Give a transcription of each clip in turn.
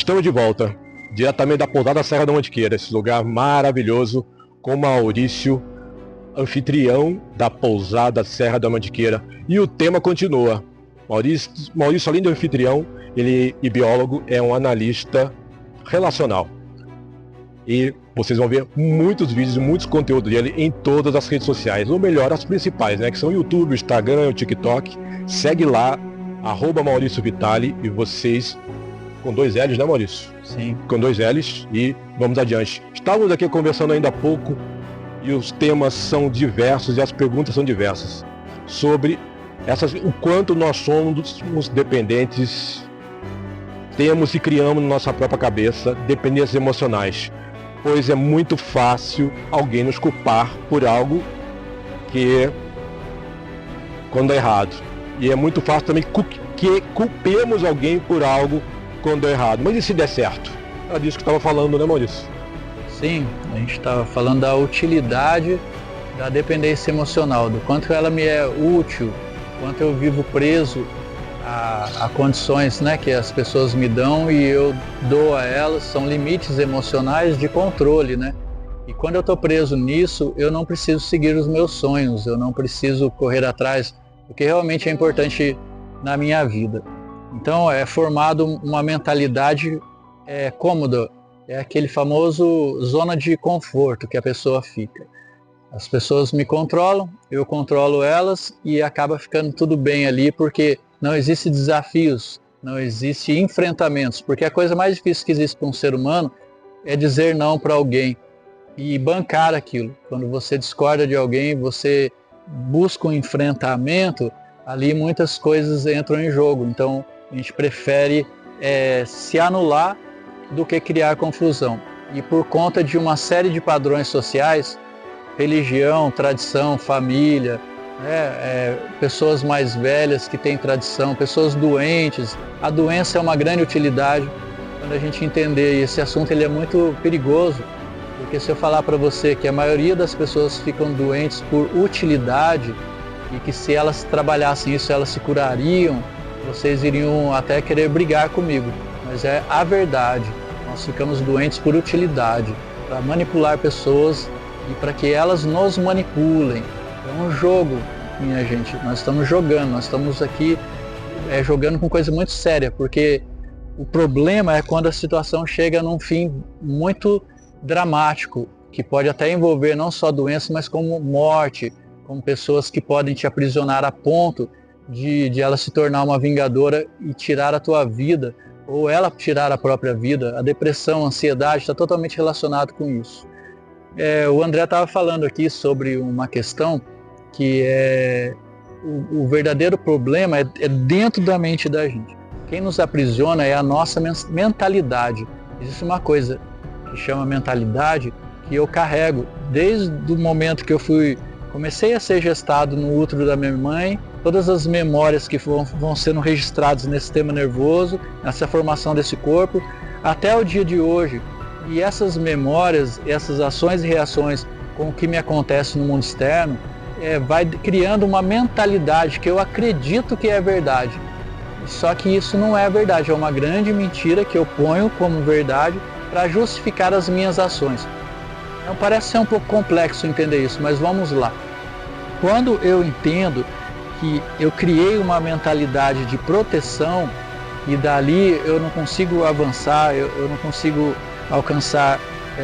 Estamos de volta, diretamente da pousada Serra da Mantiqueira, esse lugar maravilhoso, com Maurício, anfitrião da pousada Serra da Mantiqueira. E o tema continua. Maurício, além de anfitrião, ele e biólogo, é um analista relacional. E vocês vão ver muitos vídeos e muitos conteúdos dele em todas as redes sociais, ou melhor, as principais, né? Que são o YouTube, o Instagram e o TikTok. Segue lá, @MaurícioVitali, e vocês, com 2 L's, né, Maurício? Sim. Com 2 L's, e vamos adiante. Estávamos aqui conversando ainda há pouco, e os temas são diversos e as perguntas são diversas. Sobre o quanto nós somos dependentes, temos e criamos na nossa própria cabeça dependências emocionais. Pois é muito fácil alguém nos culpar por algo que quando é errado. E é muito fácil também que culpemos alguém por algo quando é errado. Mas e se der certo? É disso que estava falando, né, Maurício? Sim, a gente estava falando da utilidade da dependência emocional, do quanto ela me é útil, quanto eu vivo preso a condições, né, que as pessoas me dão e eu dou a elas. São limites emocionais de controle, né? E quando eu estou preso nisso, eu não preciso seguir os meus sonhos, eu não preciso correr atrás do que realmente é importante na minha vida. Então é formado uma mentalidade cômoda, é aquele famoso zona de conforto que a pessoa fica. As pessoas me controlam, eu controlo elas e acaba ficando tudo bem ali, porque não existe desafios, não existe enfrentamentos, porque a coisa mais difícil que existe para um ser humano é dizer não para alguém e bancar aquilo. Quando você discorda de alguém, você busca um enfrentamento, ali muitas coisas entram em jogo. Então a gente prefere se anular do que criar confusão. E por conta de uma série de padrões sociais, religião, tradição, família, pessoas mais velhas que têm tradição, pessoas doentes. A doença é uma grande utilidade. Quando a gente entender esse assunto, ele é muito perigoso, porque se eu falar para você que a maioria das pessoas ficam doentes por utilidade e que se elas trabalhassem isso, elas se curariam, vocês iriam até querer brigar comigo. Mas é a verdade. Nós ficamos doentes por utilidade, para manipular pessoas e para que elas nos manipulem. É um jogo, minha gente, nós estamos jogando, nós estamos aqui jogando com coisa muito séria, porque o problema é quando a situação chega num fim muito dramático, que pode até envolver não só doença, mas como morte, como pessoas que podem te aprisionar a ponto de ela se tornar uma vingadora e tirar a tua vida, ou ela tirar a própria vida. A depressão, a ansiedade está totalmente relacionado com isso. O André estava falando aqui sobre uma questão que o verdadeiro problema é dentro da mente da gente. Quem nos aprisiona é a nossa mentalidade. Existe uma coisa que chama mentalidade que eu carrego desde o momento que eu comecei a ser gestado no útero da minha mãe. Todas as memórias que vão sendo registradas nesse sistema nervoso, nessa formação desse corpo, até o dia de hoje. E essas memórias, essas ações e reações com o que me acontece no mundo externo, vai criando uma mentalidade que eu acredito que é verdade. Só que isso não é verdade, é uma grande mentira que eu ponho como verdade para justificar as minhas ações. Então parece ser um pouco complexo entender isso, mas vamos lá. Quando eu entendo que eu criei uma mentalidade de proteção e dali eu não consigo avançar, eu não consigo alcançar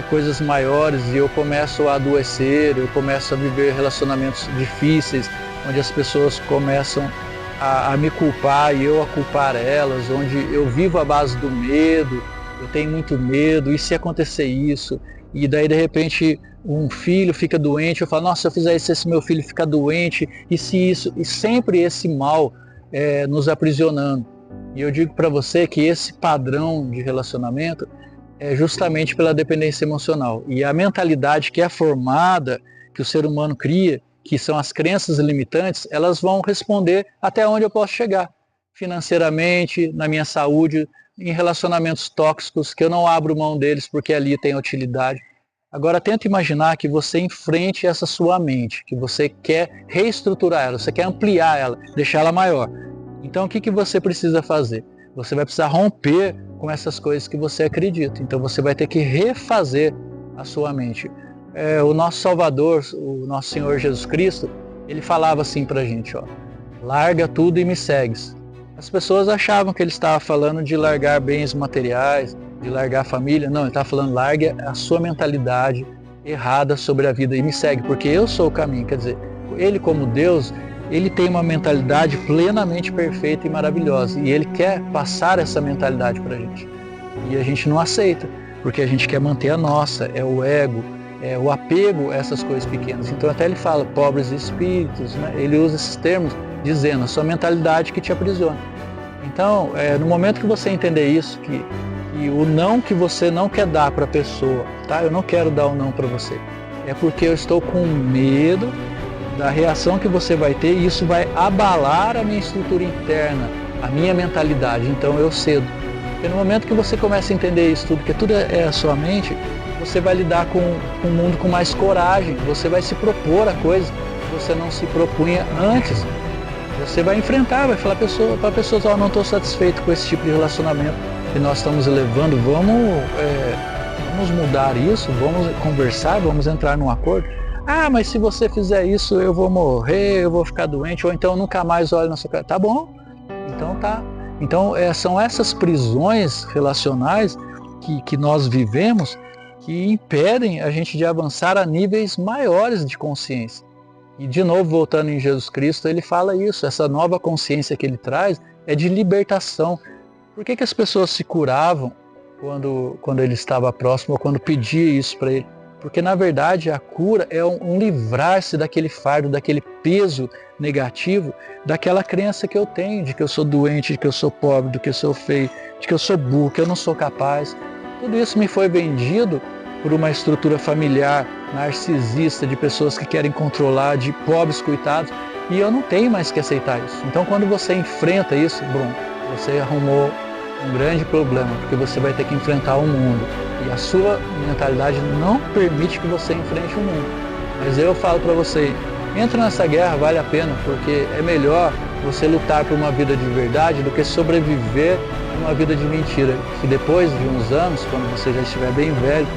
coisas maiores e eu começo a adoecer, eu começo a viver relacionamentos difíceis, onde as pessoas começam a me culpar e eu a culpar elas, onde eu vivo à base do medo, eu tenho muito medo, e se acontecer isso? E daí de repente um filho fica doente, eu falo, nossa, se eu fizer isso, esse meu filho fica doente, e se isso, e sempre esse mal nos aprisionando. E eu digo para você que esse padrão de relacionamento é justamente pela dependência emocional. E a mentalidade que é formada, que o ser humano cria, que são as crenças limitantes, elas vão responder até onde eu posso chegar, financeiramente, na minha saúde, em relacionamentos tóxicos, que eu não abro mão deles porque ali tem utilidade. Agora tenta imaginar que você enfrente essa sua mente, que você quer reestruturar ela, você quer ampliar ela, deixar ela maior. Então o que você precisa fazer? Você vai precisar romper com essas coisas que você acredita. Então você vai ter que refazer a sua mente. O nosso Salvador, o nosso Senhor Jesus Cristo, ele falava assim pra gente, ó: larga tudo e me segues. As pessoas achavam que ele estava falando de largar bens materiais, de largar a família. Não, ele estava falando: larga a sua mentalidade errada sobre a vida e me segue, porque eu sou o caminho. Quer dizer, ele como Deus, ele tem uma mentalidade plenamente perfeita e maravilhosa, e ele quer passar essa mentalidade pra gente. E a gente não aceita, porque a gente quer manter a nossa, é o ego, é o apego a essas coisas pequenas. Então até ele fala pobres espíritos, né? Ele usa esses termos dizendo a sua mentalidade que te aprisiona. Então, no momento que você entender isso, que o não que você não quer dar para a pessoa, tá? Eu não quero dar o não para você, é porque eu estou com medo da reação que você vai ter, e isso vai abalar a minha estrutura interna, a minha mentalidade. Então eu cedo. Porque no momento que você começa a entender isso tudo, que tudo é a sua mente, você vai lidar com o mundo com mais coragem, você vai se propor a coisas que você não se propunha antes. Você vai enfrentar, vai falar para pessoas: não estou satisfeito com esse tipo de relacionamento que nós estamos levando, vamos mudar isso, vamos conversar, vamos entrar num acordo. Mas se você fizer isso, eu vou morrer, eu vou ficar doente, ou então eu nunca mais olho na sua cara. Tá bom, então tá. Então são essas prisões relacionais que nós vivemos que impedem a gente de avançar a níveis maiores de consciência. E de novo, voltando em Jesus Cristo, ele fala isso, essa nova consciência que ele traz é de libertação. Por que as pessoas se curavam quando ele estava próximo, ou quando pedia isso para ele? Porque na verdade a cura é um livrar-se daquele fardo, daquele peso negativo, daquela crença que eu tenho, de que eu sou doente, de que eu sou pobre, de que eu sou feio, de que eu sou burro, que eu não sou capaz. Tudo isso me foi vendido por uma estrutura familiar narcisista, de pessoas que querem controlar, de pobres coitados, e eu não tenho mais que aceitar isso. Então quando você enfrenta isso, bom, você arrumou um grande problema, porque você vai ter que enfrentar o mundo, e a sua mentalidade não permite que você enfrente o mundo. Mas eu falo para você, entra nessa guerra, vale a pena, porque é melhor você lutar por uma vida de verdade do que sobreviver a uma vida de mentira, que depois de uns anos, quando você já estiver bem velho,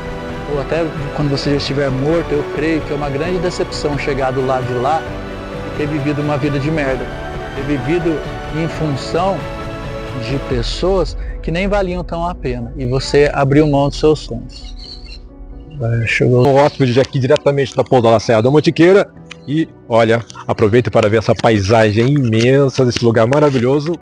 ou até quando você já estiver morto, eu creio que é uma grande decepção chegar do lado de lá e ter vivido uma vida de merda, ter vivido em função de pessoas que nem valiam tão a pena, e você abriu mão dos seus sonhos. Chegou um hóspede aqui diretamente da Pouso da Serra da Mantiqueira, e olha, aproveita para ver essa paisagem imensa desse lugar maravilhoso.